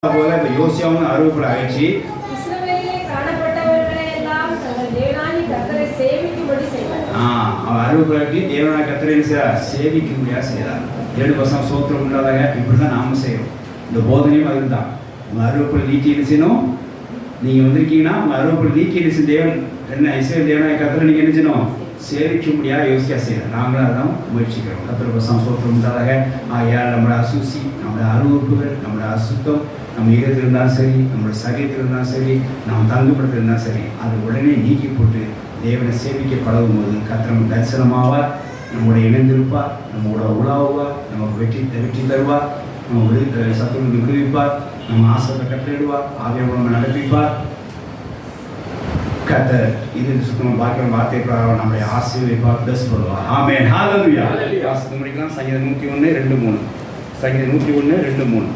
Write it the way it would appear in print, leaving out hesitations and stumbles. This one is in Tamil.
போல இப்ப யோசியாவும் அருவப்புல ஆயிடுச்சு. அருவப்படி தேவனாய் கர்த்தரை சேவிக்கும்படியா செய்தார். 7% சோத்திரம் உள்ளதாக இப்படிதான் நாம செய்யறோம். இந்த போதனையும் அதுதான். உங்க அருவப்புல நீக்கி என்ன செய்யணும்? நீங்க வந்திருக்கீங்கன்னா உங்க அருவப்புல நீக்கி என்ன செய்ய தேவன் என்ன இஸ்ரவேல் தேவனாய் கர்த்தரை நீங்க என்ன செய்யணும்? சேவிக்கும்படியா யோசியா செய்யறோம். நாங்களும் அதான் முயற்சிக்கிறோம். 10% சோத்திரம் உள்ளதாக. ஆகையால் நம்மளோட அசூசி, நம்மளோட அருவப்புகள், நம்மளோட அசுத்தம் நம்ம ஈரத்தில் இருந்தாலும் சரி, நம்மளோட சரீரத்தில் இருந்தாலும் சரி, நாம் தங்குபடுத்த இருந்தாலும் சரி, அது உடனே நீக்கி போட்டு தேவனை சேவிக்க பழகும் போது கர்த்தர் தரிசனமாவார், நம்மோட இணைந்திருப்பார், நம்மோட உலாவுவார், நமக்கு வெற்றி தருவார், நம்ம சத்துருவுக்கு விடுவிப்பார், நம்ம ஆசையை கட்டளிடுவார், ஆவியானவர் நடப்பிப்பார். கர்த்தர் இது சுத்தமாக பார்க்கிற வார்த்தை பிரகாரம் நம்முடைய ஆசீர்வதிப்பார், பிளஸ் பண்ணுவார். ஆமென். ஹல்லேலூயா. வாசித்து முடிக்கலாம். சங்கீதம் 101:2-3. சங்கீதம் 101:2-3.